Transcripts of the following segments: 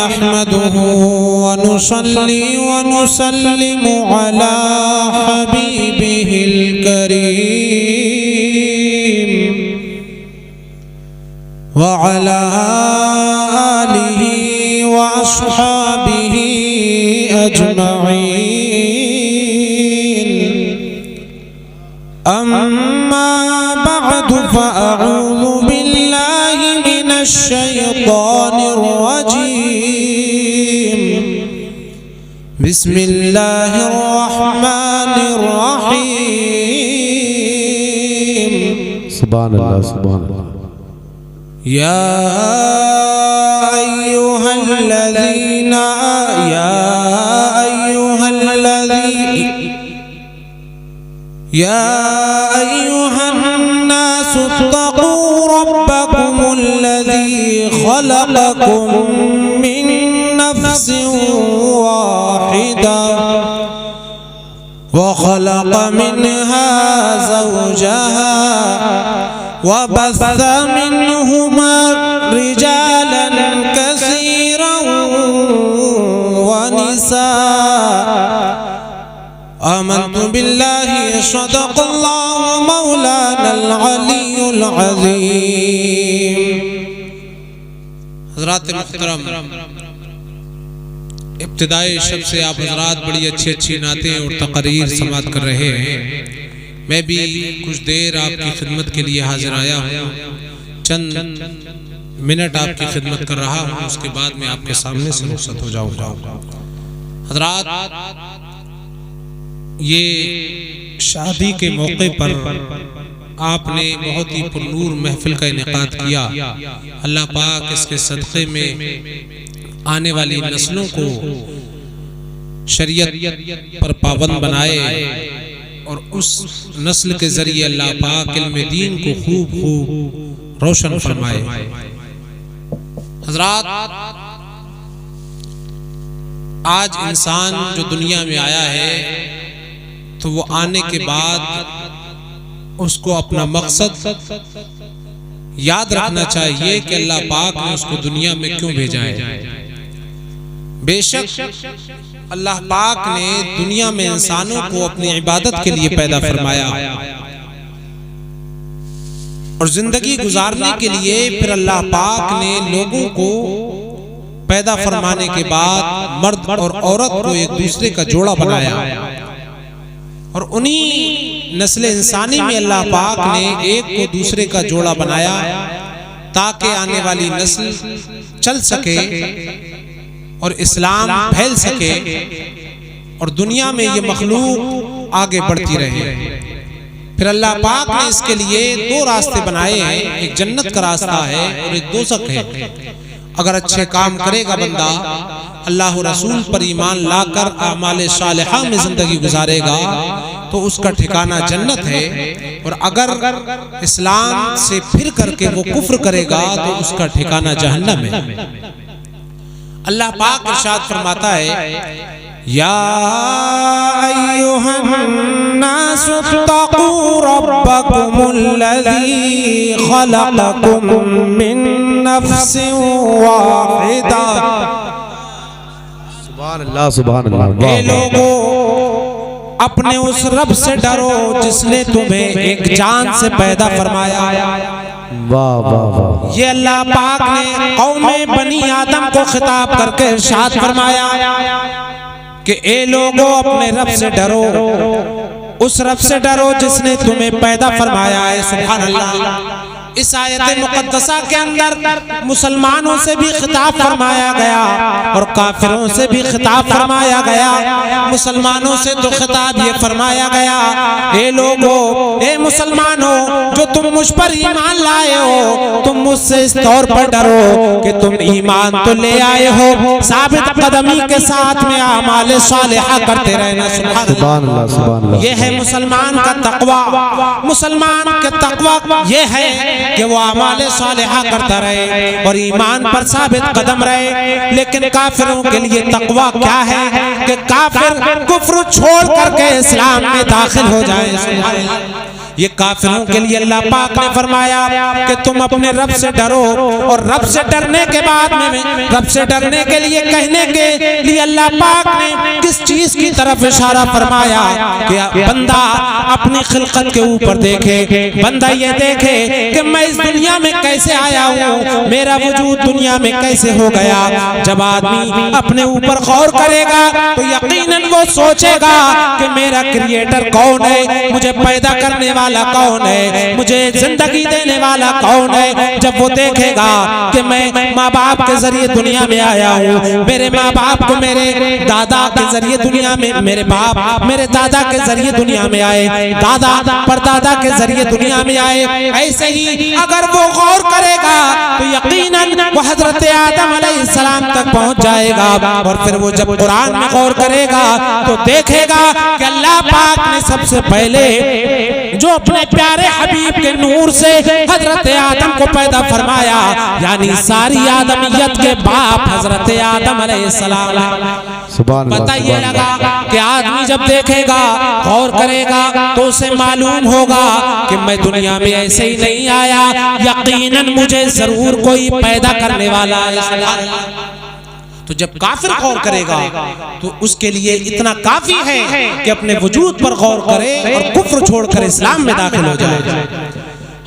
नहमदुहु व नुसल्ली व नुसल्लिमु अला हबीबिहिल करीम व अला आलिहि व अस्हाबिहि अजमईन। अम्मा बअदु फ़अऊज़ु बिल्लाहि मिनश शैतानिर रजीम। बिस्मिल्लाहिर रहमानिर रहीम। सुभान अल्लाह, सुभान अल्लाह। या अय्युहल्लज़ीना या अय्युहन्नासु इत्तक़ू रब्बकुमुल्लज़ी ख़लक़कुम मिन नफ़्सिन वाहिदा व ख़लक़ मिन्हा ज़ौजहा व बस्स मिन्हुमा रिजालन कसीरन व निसाअ। आमन्तु बिल्लाहि सदक़ल्लाहु मौलानल अलीयुल अज़ीम। हज़रात मुहतरम, इब्तिदाई शब से आप हज़रात बड़ी अच्छी नातें और तक़रीर समाअत कर रहे हैं। मैं भी कुछ देर आपकी खिदमत के लिए हाजिर आया हूँ। चंद मिनट आपकी खिदमत कर रहा हूँ, उसके बाद मैं आपके सामने से रुखसत हो जाऊँगा। हज़रात, ये शादी के मौके पर आपने बहुत ही पुरनूर महफिल का इनेकाद किया। अल्लाह पाक इसके सदक़े में आने वाली नस्लों को शरीयत पर पाबंद बनाए और उस नस्ल के जरिए अल्लाह पाक इल्म दीन को खूब रोशन फरमाए। हज़रात, आज इंसान जो दुनिया में आया है तो वो आने के बाद उसको अपना मकसद याद रखना चाहिए कि अल्लाह पाक ने उसको दुनिया में क्यों भेजा है। बेशक अल्लाह पाक ने दुनिया में इंसानों को अपनी इबादत के लिए पैदा फरमाया और जिंदगी गुजारने के लिए फिर अल्लाह पाक ने लोगों को पैदा फरमाने के बाद मर्द और औरत को एक दूसरे का जोड़ा बनाया और उन्हीं नस्ल इंसानी में अल्लाह पाक ने एक को दूसरे का जोड़ा बनाया ताकि आने वाली नस्ल चल सके और इस्लाम फैल सके और दुनिया में ये मखलूक आगे बढ़ती रहे। फिर अल्लाह पाक ने इसके लिए दो रास्ते बनाए हैं, एक जन्नत का रास्ता है और एक दोज़ख है। अगर अच्छे काम करेगा बंदा, अल्लाह रसूल पर ईमान लाकर आमाले सालिहा में जिंदगी गुजारेगा तो उसका ठिकाना जन्नत है, और अगर इस्लाम से फिर करके वो कुफ्र करेगा तो उसका ठिकाना जहन्नम है। अल्लाह पाक इरशाद फरमाता है, या अय्युहन्नासु इत्तक़ू रब्बकुमुल्लज़ी ख़लक़कुम मिन नफ़्सिन वाहिदा। सुभान अल्लाह, सुभान अल्लाह। ए लोगों, अपने उस रब से डरो जिसने तुम्हें एक जान से पैदा फरमाया। वाह वाह वाह। ये अल्लाह पाक ने कौमे बनी आदम को खिताब करके इरशाद फरमाया कि ए लोगों, अपने रब से डरो, उस रब से डरो जिसने तुम्हें पैदा फरमाया है। सुभान अल्लाह। इस आयत मुक़द्दसा के अंदर मुसलमानों से भी खिताब फरमाया गया और काफिरों से भी खिताब फरमाया गया। मुसलमानों से तो खिताब ये फरमाया गया, ए लोगों, ए मुसलमानों, जो तुम मुझ पर ईमान लाए हो, तुम मुझसे इस तौर पर डरो कि तुम ईमान तो ले आए हो, साबित कदमी के साथ में आमाल सालिहा करते रहना। सुभान अल्लाह, सुभान अल्लाह। ये है मुसलमान का तकवा। मुसलमान का तकवा ये है कि वो आमाल सालिहा करता रहे और ईमान पर साबित कदम रहे। लेकिन काफिरों के लिए तकवा क्या है कि काफिर कुफ्र छोड़ करके इस्लाम में दाखिल हो जाए। ये काफिरों के लिए अल्लाह पाक ने फरमाया कि तुम अपने रब से डरो, और रब से डरने के बाद में रब से डरने के लिए कहने के लिए अल्लाह पाक ने किस चीज की तरफ इशारा फरमाया कि बंदा अपनी खिलकत के ऊपर देखे, बंदा ये देखे कि मैं इस दुनिया में कैसे आया हूँ, मेरा वजूद दुनिया में कैसे हो गया। जब आदमी अपने ऊपर गौर करेगा तो यकीनन वो सोचेगा कि मेरा क्रिएटर कौन है, मुझे पैदा करने वाला कौन है, मुझे जिंदगी देने वाला कौन है। जब वो देखेगा कि मैं माँ बाप के जरिए दुनिया में आया हूँ, मेरे माँ बाप को मेरे दादा के जरिए दुनिया में, मेरे बाप मेरे दादा के जरिए दुनिया में आए, दादा परदादा के जरिए दुनिया में आए, ऐसे ही अगर वो गौर करेगा तो यकीनन वो हजरत आदम अलैहिस्सलाम तक पहुंच जाएगा। और फिर वो जब कुरान में गौर करेगा तो देखेगा कि अल्लाह पाक ने सबसे पहले जो अपने प्यारे हबीब के नूर से हजरत आदम को पैदा फरमाया, यानी सारी आदमियत के बाप हजरत आदम अलैहिस्सलाम। पता ये लगा कि आदमी जब देखेगा गौर करेगा तो उसे मालूम होगा कि मैं दुनिया में ऐसे ही नहीं आया, यकीनन मुझे जरूर कोई पैदा करने वाला है। तो जब काफिर गौर करेगा तो उसके लिए इतना काफी है कि अपने वजूद पर गौर करे और कुफ्र छोड़कर इस्लाम में दाखिल हो जाए।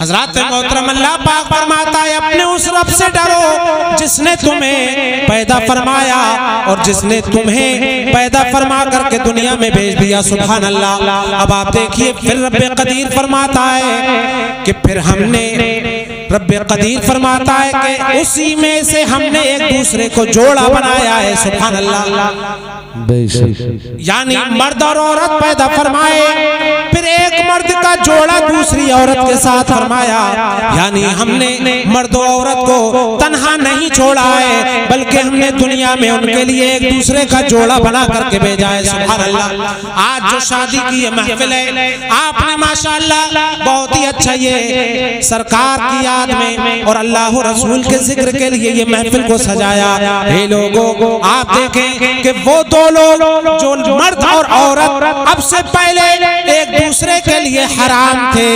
हज़रात मोहतरम, अल्लाह पाक फरमाता है अपने उस रब से डरो जिसने तुम्हें पैदा फरमाया और जिसने तुम्हें पैदा फरमा करके दुनिया में भेज दिया। सुभान अल्लाह। अब आप देखिए फिर रब्बे कदीर फरमाता है कि फिर हमने, रब्बे कदीर फरमाता है कि उसी में से हमने एक दूसरे को जोड़ा बनाया है। सुभान अल्लाह। यानी मर्द और औरत पैदा फरमाए, फिर एक मर्द का जोड़ा दूसरी औरत के साथ फरमाया, यानी हमने मर्द और औरत को तन्हा नहीं छोड़ा है, बल्कि हमने दुनिया में उनके लिए एक दूसरे का जोड़ा बना करके भेजा है। सुभान अल्लाह। आज जो शादी की महफिल है, आपने माशाअल्लाह बहुत ही अच्छा ये सरकार की याद में और अल्लाह रसूल के जिक्र के लिए ये महफिल को सजाया। हे लोगों, आप देखें कि वो दो लोग जो मर्द और औरत अब से पहले एक दूसरे के लिए हराम थे,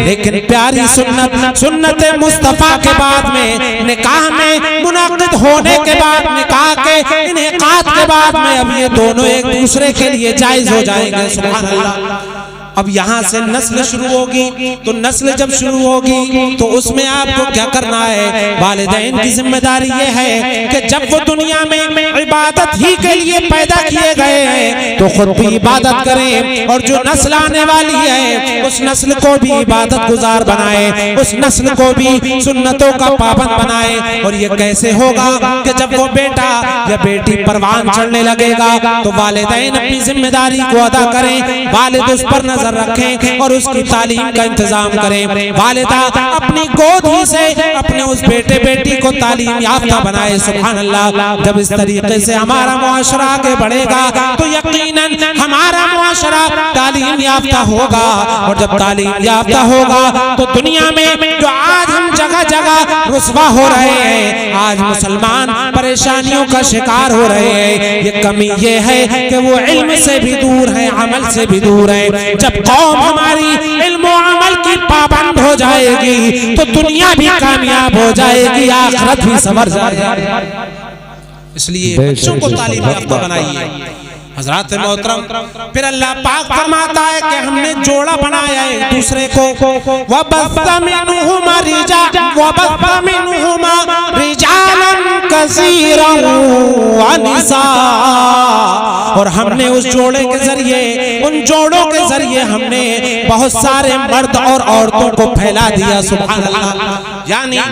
लेकिन प्यारी सुन्नत मुस्तफा के बाद में निकाह में मुनाकिद होने के बाद, निकाह के इनेकाद के बाद में अब ये दोनों एक दूसरे के लिए जायज हो जाएंगे। सुभान अल्लाह। अब यहाँ से नस्ल शुरू होगी, तो नस्ल जब शुरू होगी तो उसमें आपको क्या करना है? वालिदैन की जिम्मेदारी ये है कि जब वो दुनिया में इबादत ही के लिए पैदा किए गए हैं तो खुद भी इबादत करें, और जो नस्ल आने वाली है उस नस्ल को भी इबादत गुजार बनाए, उस नस्ल को भी सुन्नतों का पाबंद बनाए। और ये कैसे होगा कि जब वो बेटा या बेटी परवान चढ़ने लगेगा तो वालिदैन अपनी जिम्मेदारी को अदा करें, वालिद उस पर नजर रखें और उसकी तालीम का इंतजाम करें। वालिदा अपनी गोद ही से अपने उस बेटे बेटी को तालीम याफ्ता बनाए। सुभान अल्लाह। जब इस तरीके से हमारा मुआशरा आगे बढ़ेगा तो यकीनन हमारा मुआशरा तालीम याफ्ता होगा, और जब तालीम याफ्ता होगा तो दुनिया में जो आज हम जगह जगह रुस्वा हो रहे हैं, आज मुसलमान परेशानियों का शिकार हो रहे हैं, ये कमी ये है कि वो इल्म से भी दूर है, अमल से भी दूर है। जब कौम हमारी इल्म और अमल की पाबंद हो जाएगी तो दुनिया भी कामयाब हो जाएगी, आखिरत भी संवर जाएगी। इसलिए बच्चों को तालीम याफ्ता बनाइए। हज़रात मोहतरम, फिर अल्लाह पाक फरमाता है कि हमने जोड़ा बनाया है एक दूसरे को। वबस्सा मिनहुमा रिजालन कसीरन व निसा, और हमने उस जोड़े के जरिए, उन जोड़ों के जरिए हमने बहुत सारे मर्द और औरतों को फैला दिया। सुभान अल्लाह। यानी अब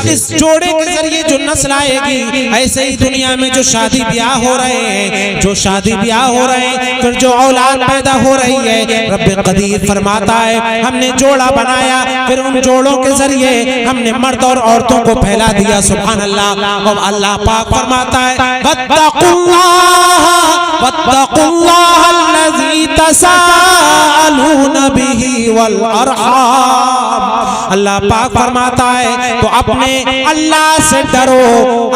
इस जोड़े के जरिए जो नस्ल आएगी, ऐसे ही दुनिया में जो शादी ब्याह हो रहे हैं, जो शादी ब्याह हो रहे हैं, फिर जो औलाद पैदा हो रही है, रब्बे कदीर फरमाता है हमने जोड़ा बनाया, फिर उन जोड़ों के जरिए हमने मर्द और औरतों को फैला दिया। सुभान अल्लाह। और अल्लाह पाक फरमाता है वत्तकुल्लाह वत्तकुल्लाहल्लज़ी तसाअलून बिही वल अरहाम। अल्लाह पाक फरमाता है तो अपने अल्लाह से डरो,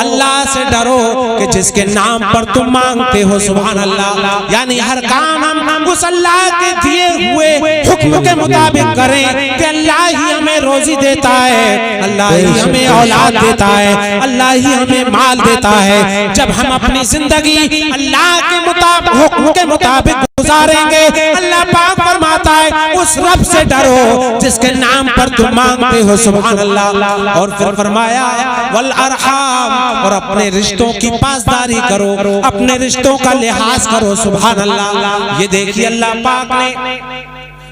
अल्लाह से डरो कि जिसके नाम पर तुम मांगते हो। सुभान अल्लाह। यानी हर काम हम उस अल्लाह के दिए हुए हुक्म के मुताबिक करें कि अल्लाह ही हमें रोजी देता है, अल्लाह ही हमें औलाद देता है, अल्लाह ही हमें माल देता है। जब हम अपनी जिंदगी अल्लाह के मुताबिक हुक्म के मुताबिक गुजारेंगे, अल्लाह पाक फरमाता है उस रब से डरो जिसके नाम पर तुम मांगते हो। सुभान अल्लाह। और फिर फरमाया वल अरहाम, और अपने रिश्तों की पासदारी करो, अपने रिश्तों का लिहाज करो। सुभान अल्लाह। ये देखिए अल्लाह पाक ने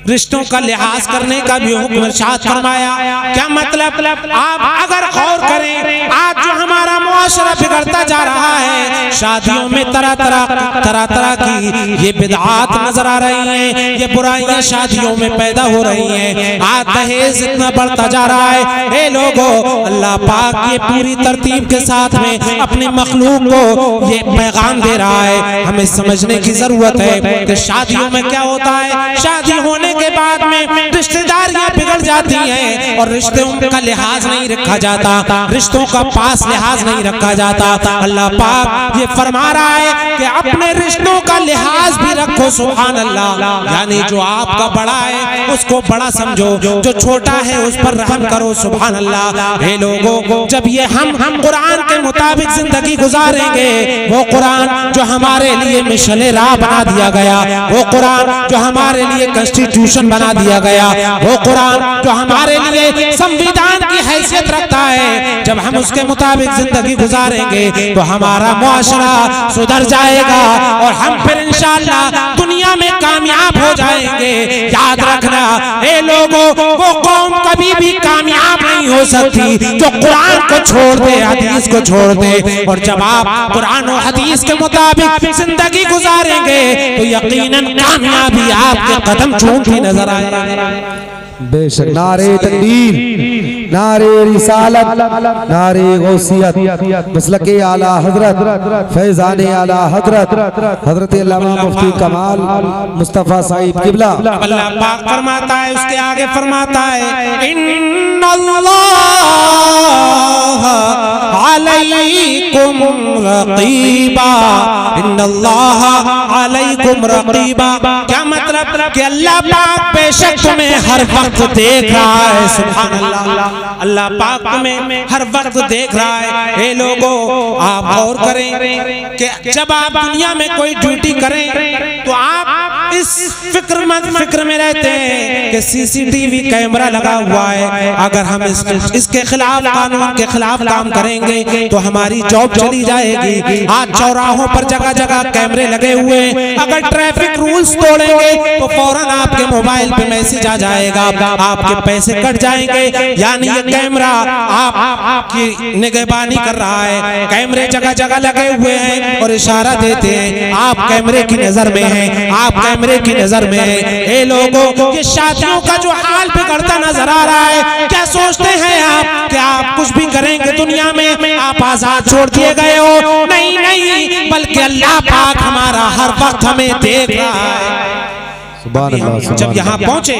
रिश्तों का लिहाज करने का भी हुक्म इरशाद फरमाया। क्या मतलब? आप अगर गौर करें, आज जो हमारा मुआशरा बिगड़ता जा रहा है, शादियों में तरह तरह की ये बिदआत नजर आ रही हैं, ये बुराइयां शादियों में पैदा हो रही हैं। आज दहेज इतना बढ़ता जा रहा है। ए लोगों, अल्लाह पाक ये पूरी तरतीब के साथ में अपनी मखलूक को ये पैगाम दे रहा है। हमें समझने की जरूरत है कि शादियों में क्या होता है। शादी होने के बाद में रिश्तेदारियां बिगड़ जाती हैं और रिश्तों का लिहाज नहीं रखा जाता, रिश्तों का पास लिहाज नहीं रखा जाता। अल्लाह पाक ये फरमा रहा है कि अपने रिश्तों का लिहाज भी रखो। सुभान अल्लाह। यानी जो आपका बड़ा है उसको बड़ा समझो, जो छोटा है उस पर रहम करो। सुभान अल्लाह। हे लोगों, जब ये हम कुरान के मुताबिक जिंदगी गुजारेंगे, वो कुरान जो हमारे लिए मिशले राह बना दिया गया, वो कुरान जो हमारे लिए कॉन्स्टिट्यूशन बना दिया गया, वो कुरान जो हमारे लिए संविधान की हैसियत रखता है, जब हम उसके मुताबिक जिंदगी गुजारेंगे तो हमारा मुआशरा सुधर जाएगा और हम फिर इंशाअल्लाह दुनिया में कामयाब हो जाएंगे। याद रखना ए लोगों, वो कौम कभी भी कामयाब नहीं हो सकती जो कुरान को छोड़ दे, हदीस को छोड़ दे। और जब आप कुरान और हदीस के मुताबिक जिंदगी गुजारेंगे तो यकीनन कामयाबी आपके कदम चूमती नजर आएगी। बेशक। नारे तकबीर, नारे रिसालत, नारे गौसियत, मसलके आला हजरत, फैजाने आला हजरत, हजरत अल्लामा मुफ्ती कमाल मुस्तफा साहिब किबला। अल्लाह पाक फरमाता है, उसके आगे फरमाता है इन्नल्लाह अलैकुम रकीबा, इन्नल्लाह अलैकुम रकीबा। क्या मतलब? कि अल्लाह पाक बेशक तुम्हें हर वक्त देख रहा है। सुभान अल्लाह। अल्लाह पाक तुम्हें हर वक्त देख रहा है। हे लोगों, आप गौर करें कि जब आप दुनिया में कोई ड्यूटी करें तो आप इस फिक्र में रहते हैं कि सीसीटीवी कैमरा लगा हुआ है, अगर हम इसके खिलाफ, कानून के खिलाफ काम करेंगे तो हमारी जॉब चली जाएगी। आज चौराहों पर जगह जगह कैमरे लगे हुए हैं, अगर ट्रैफिक रूल्स तोड़ेंगे तो फौरन आपके मोबाइल पे मैसेज आ जाएगा, आपके पैसे कट जाएंगे। यानी ये कैमरा आपकी निगहबानी कर रहा है। कैमरे जगह जगह लगे हुए हैं और इशारा देते हैं आप कैमरे की नजर में हैं, आप कैमरे की नजर में हैं। ए लोगों, ये शादियों का जो हाल बिगड़ता नजर आ रहा है, क्या सोचते हैं आप कि आप कुछ भी करेंगे दुनिया में, आप आजाद छोड़ दिए गए हो? नहीं नहीं, बल्कि अल्लाह पाक हमारा हर वक्त हमें देख रहा है। जब यहाँ पहुंचे,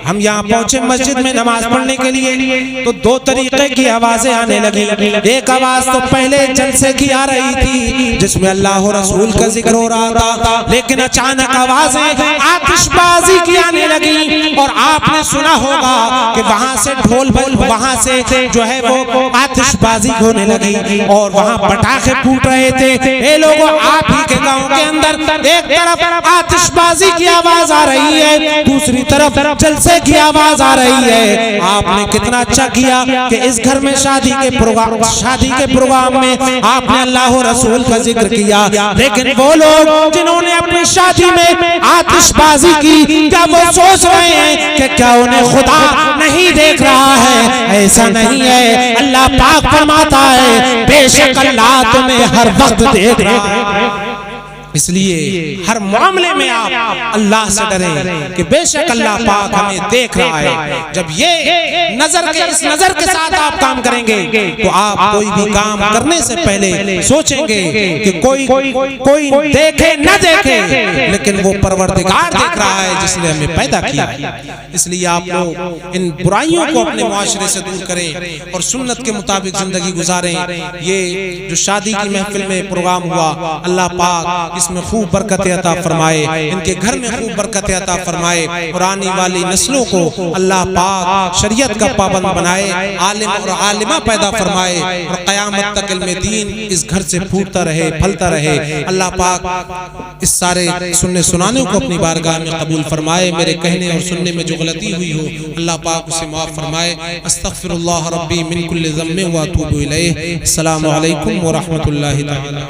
हम यहाँ पहुंचे मस्जिद में नमाज पढ़ने के लिए, तो दो तरीके की आवाजें आने लगी। एक आवाज तो पहले जलसे की आ रही थी जिसमें अल्लाह और रसूल का जिक्र हो रहा था, लेकिन अचानक आवाजें आतिशबाजी की आने लगी और आपने सुना होगा कि वहां से ढोल वहां से जो है वो आतिशबाजी होने लगी और वहां पटाखे फूट रहे थे। ये लोगों, आप ही के गाँव के अंदर एक तरफ आतिशबाजी की आवाज आ रही है, दूसरी तरफ जलसे की आवाज आ रही है। आपने कितना अच्छा किया कि इस घर में शादी के प्रोग्राम में आपने अल्लाह और रसूल का जिक्र किया, लेकिन वो लोग जिन्होंने अपनी शादी में आतिशबाजी की, क्या वो सोच रहे हैं कि क्या उन्हें खुदा नहीं देख रहा है? ऐसा नहीं है। अल्लाह पाक फरमाता है बेशक अल्लाह तुम्हें हर वक्त देख रहा है। इसलिए हर मामले में आप अल्लाह से डरें कि बेशक अल्लाह पाक हमें देख रहा है। जब ये इस नजर के साथ आप काम करेंगे तो आप कोई भी काम करने से पहले सोचेंगे कि कोई देखे न देखे, लेकिन वो परवरदिगार देख रहा है जिसने हमें पैदा किया। इसलिए आप लोग इन बुराइयों को अपने मुआशरे से दूर करें और सुन्नत के मुताबिक जिंदगी गुजारें। ये जो शादी की महफिल में प्रोग्राम हुआ, अल्लाह पाक इसमें खूब बरकत अता फरमाए, इनके घर में खूब बरकत अता फरमाए और आने वाली नस्लों को अल्लाह पाक शरीयत का पाबंद बनाए, आलिम और आलिमा पैदा फरमाए और क़यामत तक इल्मे दीन इस घर से फूटता रहे, फलता रहे। अल्लाह पाक इस सारे सुनने सुनाने को अपनी बारगाह में कबूल फरमाए। मेरे कहने और सुनने में जो गलती हुई हो अल्लाह पाक उसे माफ़ फरमाए। अस्तग़फिरुल्लाह रब्बी मिन कुल्लि ज़म्बिन व अतूबु इलैह। अस्सलामु अलैकुम व रहमतुल्लाहि तआला।